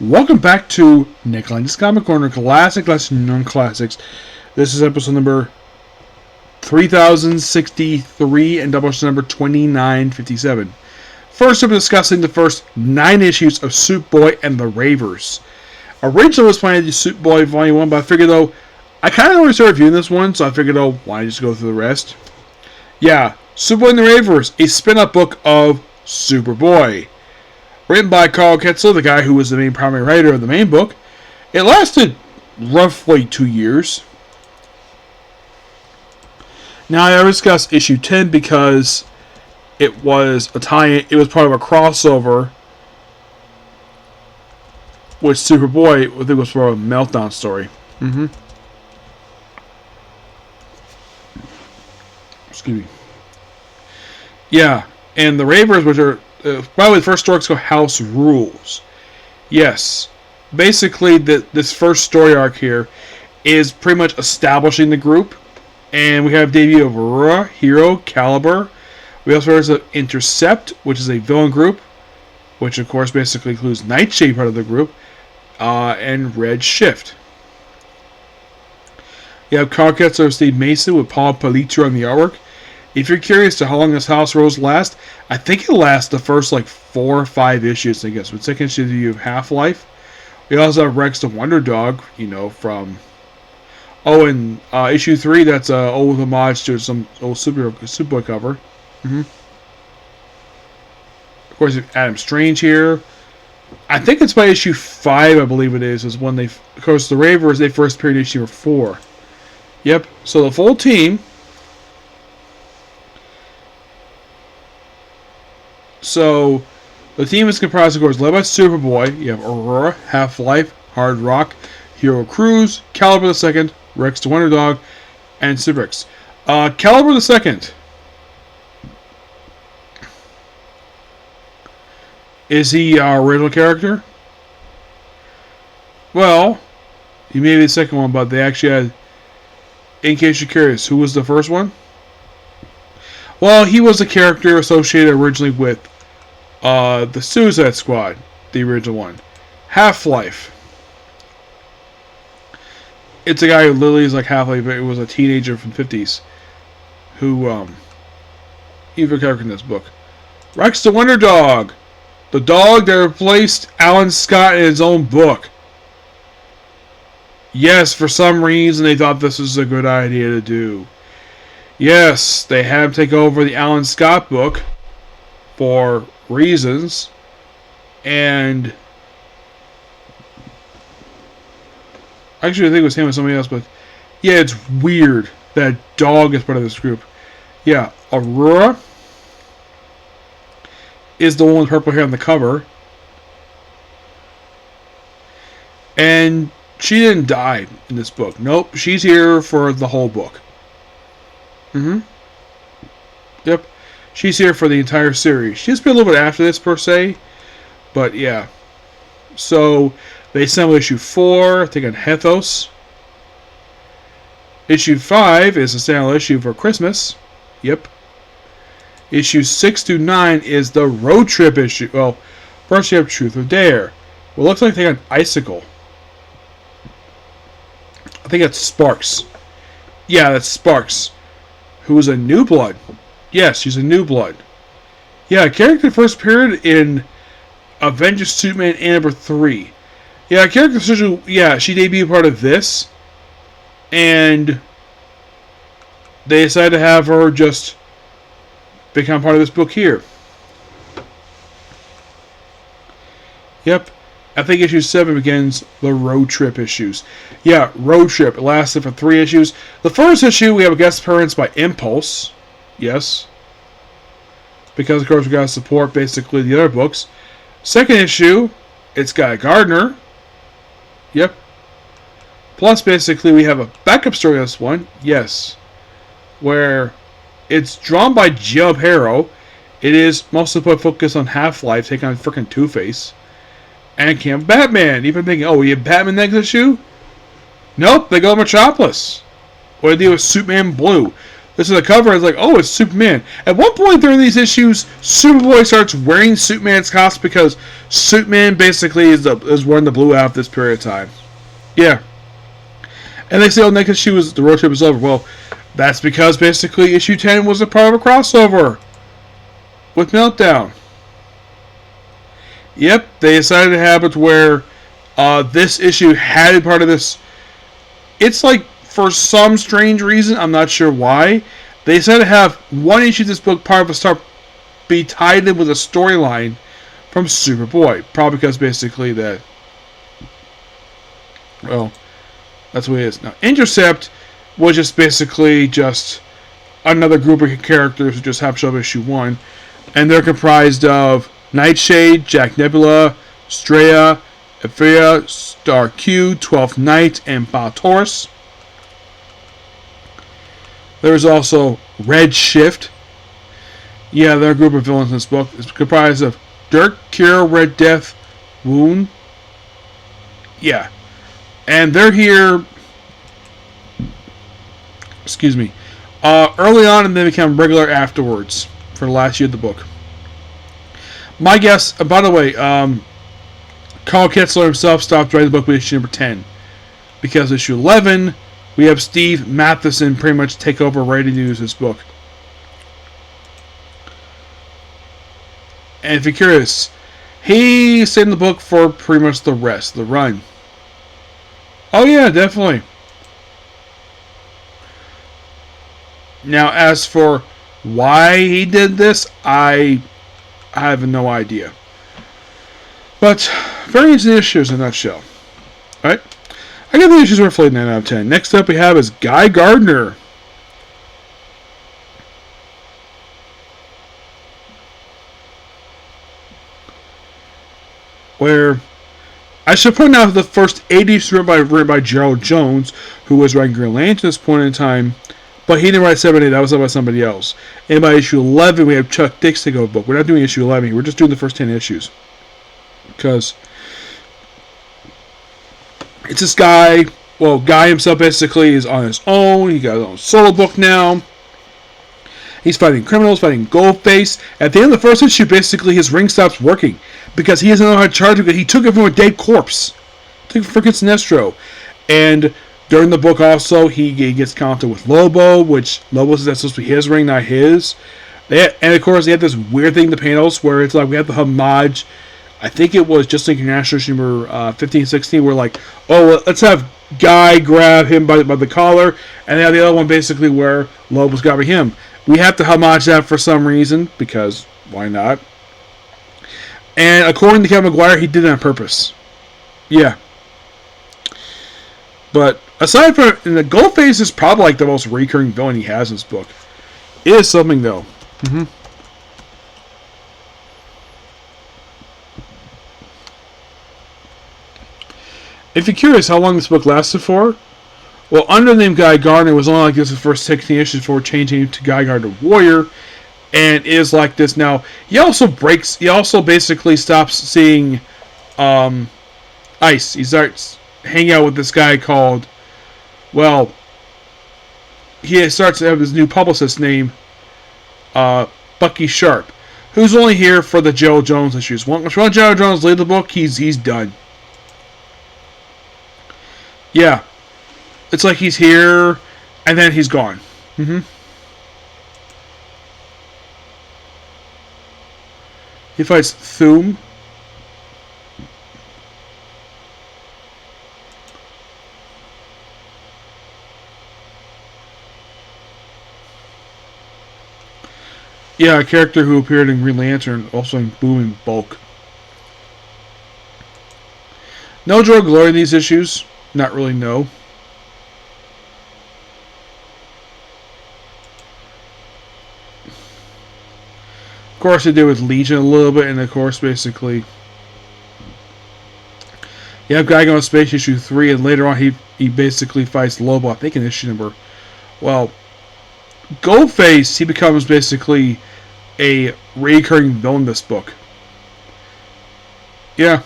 Welcome back to Nick Lenz's Comic Corner, classic lesson non-classics. This is episode number 3063 and double number 2957. First, we're discussing the first 9 issues of Superboy and the Ravers. Originally, I was planning to do Superboy Volume 1, but I figured, though, I kind of already started reviewing this one, so I figured, why not just go through the rest? Yeah, Superboy and the Ravers, a spin-off book of Superboy. Written by Carl Ketzel, the guy who was the main primary writer of the main book. It lasted roughly 2 years. Now, I discussed issue 10 because it was a tie-in. It was part of a crossover with Superboy. I think it was for a Meltdown story. Excuse me. Yeah, and the Ravers, which are... by the way, the first story is called House Rules. Yes. Basically, this first story arc here is pretty much establishing the group. And we have debut of Aurora, Hero, Caliber. We also have Intercept, which is a villain group. Which, of course, basically includes Nightshade, part of the group. And Red Shift. You have Carl Ketzer of Steve Mason with Paul Palitzer on the artwork. If you're curious to how long this House Rules lasts, I think it lasts the first 4 or 5 issues, I guess. With second issue, you have Half-Life. We also have Rex the Wonder Dog, from... Oh, and issue 3, that's an old homage to some old Superboy cover. Of course, you have Adam Strange here. I think it's by issue 5, I believe it is when they... Of course, the Ravers, they first appeared in issue 4. Yep, so the full team... So, the team is comprised, of course, led by Superboy. You have Aurora, Half-Life, Hard Rock, Hero Cruz, Caliber II, Rex the Wonder Dog, and Superboy. Caliber II is he our original character? Well, he may be the second one, but they actually had, in case you're curious, who was the first one? Well, he was a character associated originally with the Suicide Squad, the original one. Half-Life. It's a guy who literally is like Half-Life, but it was a teenager from the 50s who, he's a character in this book. Rex the Wonder Dog. The dog that replaced Alan Scott in his own book. Yes, for some reason they thought this was a good idea to do. Yes, they had him take over the Alan Scott book for reasons, and actually I think it was him or somebody else, but yeah, it's weird that dog is part of this group. Yeah, Aurora is the one with purple hair on the cover, and she didn't die in this book. Nope, she's here for the whole book. Yep. She's here for the entire series. She's been a little bit after this, per se. But, yeah. So, they assemble issue 4, I think on Hethos. Issue 5 is a standalone issue for Christmas. Yep. Issue 6 through 9 is the road trip issue. Well, first you have Truth or Dare. Well, it looks like they got Icicle. I think that's Sparks. Yeah, that's Sparks. Who is a new blood. Yes, she's a new blood. Yeah, character first appeared in Avengers Superman and number 3. Yeah, character she debuted part of this. And they decided to have her just become part of this book here. Yep. I think issue 7 begins the road trip issues. Yeah, road trip. It lasted for 3 issues. The first issue, we have a guest appearance by Impulse. Yes. Because, of course, we got to support basically the other books. Second issue, it's got Gardner. Yep. Plus, basically, we have a backup story on this one. Yes. Where it's drawn by Joe Harrow. It is mostly put focus on Half-Life, taking on freaking Two-Face. And Camp Batman. Even thinking, we have Batman next issue? Nope, they go to Metropolis. What do they do with Superman Blue? This is a cover. It's like, oh, it's Superman. At one point during these issues, Superboy starts wearing Superman's costume because Superman basically is wearing the blue outfit this period of time. Yeah. And they say, oh, next issue the road trip is over. Well, that's because basically issue 10 was a part of a crossover with Meltdown. Yep, they decided to have it where this issue had to be part of this. It's like, for some strange reason, I'm not sure why, they decided to have one issue of this book part of a start be tied in with a storyline from Superboy. Probably because basically that, well, that's what it is. Now, Intercept was just basically just another group of characters who just have to show up issue 1. And they're comprised of Nightshade, Jack Nebula, Straya, Ephria, Star Q, 12th Night, and Bob Taurus. There's also Red Shift. Yeah, they're a group of villains in this book. It's comprised of Dirk, Cure, Red Death, Wound. Yeah. And they're here, excuse me, early on, and they become regular afterwards for the last year of the book. My guess, by the way, Carl Kitzler himself stopped writing the book with issue number 10. Because issue 11, we have Steve Matheson pretty much take over writing news this book. And if you're curious, he stayed in the book for pretty much the rest, the run. Oh yeah, definitely. Now, as for why he did this, I have no idea. But, very interesting issues in a nutshell. Alright? I got the issues worth 9 out of 10. Next up we have is Guy Gardner. Where I should point out the first 80 issues written by Gerald Jones, who was writing Green Lantern at this point in time. But he didn't write 7 8, that was done by somebody else. And by issue 11, we have Chuck Dix take over the book. We're not doing issue 11 here, we're just doing the first 10 issues. Because it's this guy, well, Guy himself basically is on his own. He got his own solo book now. He's fighting criminals, fighting Goldface. At the end of the first issue, basically his ring stops working because he doesn't know how to charge it. He took it from a dead corpse. Took it from freaking Sinestro. And during the book also, he gets confronted with Lobo, which Lobo says that's supposed to be his ring, not his. And of course, they had this weird thing in the panels where it's like we have the homage. I think it was just like International number 15, 16, where like, oh, let's have Guy grab him by the collar, and then the other one basically where Lobo's grabbing him. We have to homage that for some reason, because why not? And according to Kevin Maguire, he did it on purpose. Yeah. But aside from the Goldface is probably like the most recurring villain he has in this book. It is something though. If you're curious how long this book lasted for, well, under the name Guy Gardner, it was only like this the first 16 issues before changing to Guy Gardner Warrior, and is like this now. He also basically stops seeing Ice. He starts hanging out with this guy called, well, he starts to have his new publicist named Bucky Sharp, who's only here for the Joe Jones issues. Once Joe Jones leaves the book, he's done. Yeah. It's like he's here, and then he's gone. He fights Thum. Yeah, a character who appeared in Green Lantern, also in Boom and Bulk. No Joe Glory in these issues. Not really, no. Of course, they did with Legion a little bit, and of course, basically, you have Guy going to Space issue 3, and later on, he basically fights Lobo, I think in issue number, well, Goldface, he becomes basically a recurring villain in this book. Yeah.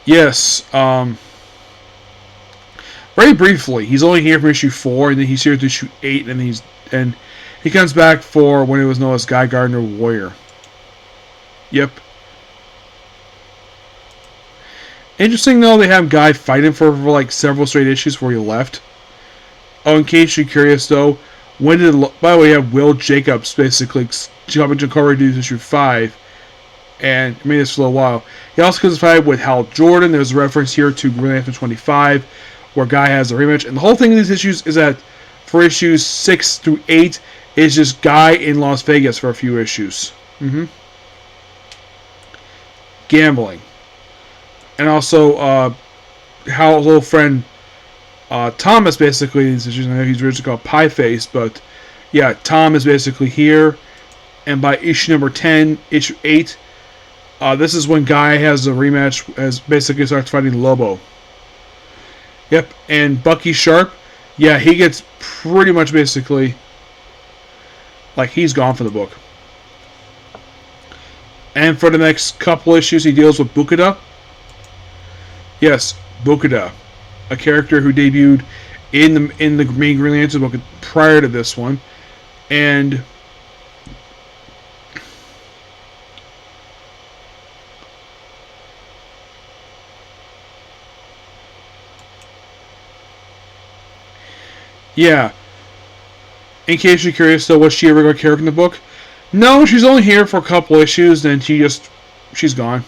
Yes, very briefly. He's only here from issue 4, and then he's here to issue 8, and he comes back for when it was known as Gardner Warrior. Yep. Interesting though, they have Guy fighting for like several straight issues before he left. Oh, in case you're curious though, by the way, you have Will Jacobs basically jumping to cover dudes issue 5, and it made this for a while. He also comes fight with Hal Jordan. There's a reference here to Green Lantern 25, where Guy has a rematch, and the whole thing in these issues is that for issues 6 through 8, it's just Guy in Las Vegas for a few issues. Gambling. And also, Hal's little friend Thomas, basically, I know he's originally called Pie Face, but yeah, Tom is basically here. And by issue number 10, issue 8, this is when Guy has a rematch, as basically starts fighting Lobo. Yep, and Bucky Sharp, yeah, he gets pretty much basically, like, he's gone from the book. And for the next couple issues, he deals with Bukida. Yes, Bukida, a character who debuted in the main Green Lantern book prior to this one, and yeah. In case you're curious, though, was she a regular character in the book? No, she's only here for a couple issues, then she's gone.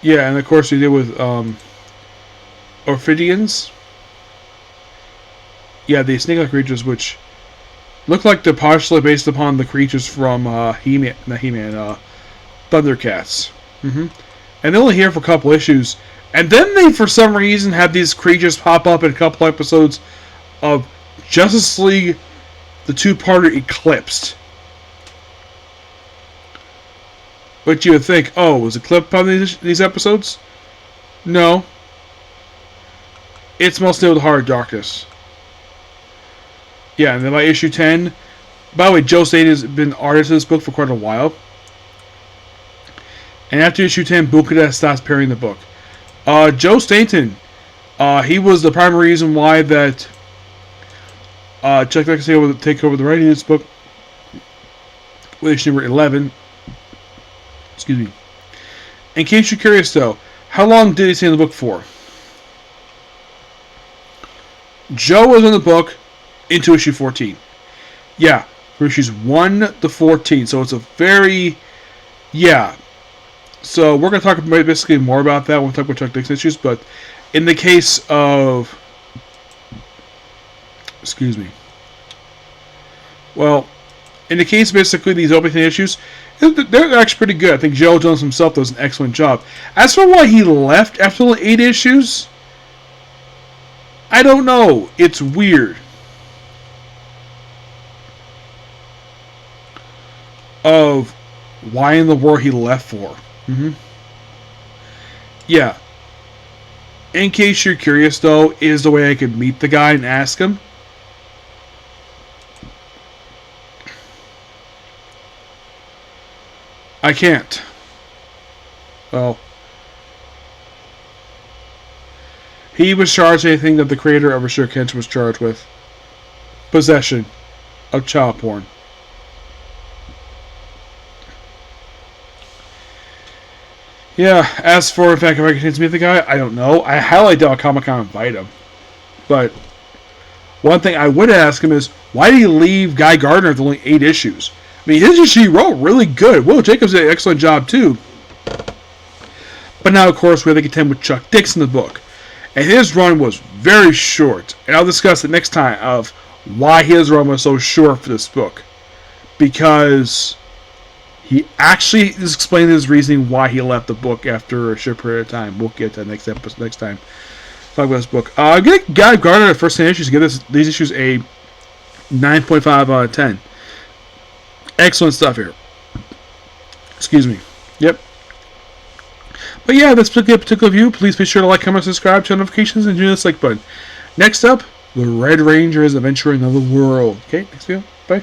Yeah, and of course we did with Orphidians. Yeah, the snake-like creatures, which look like they're partially based upon the creatures from He-Man, Thundercats. And they're only here for a couple issues, and then they, for some reason, have these creatures pop up in a couple episodes of Justice League, the two-parter Eclipsed. But you would think, oh, was Eclipsed on these episodes? No. It's mostly with Heart of Darkness. Yeah, and then by issue 10, by the way, Joe Staten has been artist of this book for quite a while. And after issue 10, Bukida stops appearing in the book. Joe Staten, he was the primary reason why that Chuck Dixon was able to take over the writing of this book with issue number 11. Excuse me. In case you're curious, though, how long did he stay in the book for? Joe was in the book into issue 14. Yeah, for issues 1 to 14. So it's a very... Yeah. So we're going to talk basically more about that when we talk about Chuck Dixon issues, but in the case of... Excuse me. Well, in the case basically these opening issues, they're actually pretty good. I think Joe Jones himself does an excellent job. As for why he left after only 8 issues, I don't know. It's weird. Of why in the world he left for. Yeah. In case you're curious, though, is the way I could meet the guy and ask him. I can't. Well, he was charged anything that the creator of Rashir Kent was charged with. Possession of child porn. Yeah, as for, in fact, if I can meet the guy, I don't know. I highly doubt Comic-Con invite him. But one thing I would ask him is, why did he leave Guy Gardner with only 8 issues? I mean, his issue he wrote really good. Will Jacobs did an excellent job, too. But now, of course, we have to contend with Chuck Dixon in the book. And his run was very short. And I'll discuss it next time of why his run was so short for this book. Because he actually is explaining his reasoning why he left the book after a short period of time. We'll get to that next episode, next time. Talk about this book. I'm going to Guy Gardner the first 10 issues. Give these issues a 9.5 out of 10. Excellent stuff here. Excuse me. Yep. But yeah, this particular view, please be sure to like, comment, subscribe, turn notifications, and do this like button. Next up, the Red Ranger is adventuring another world. Okay, next video. Bye.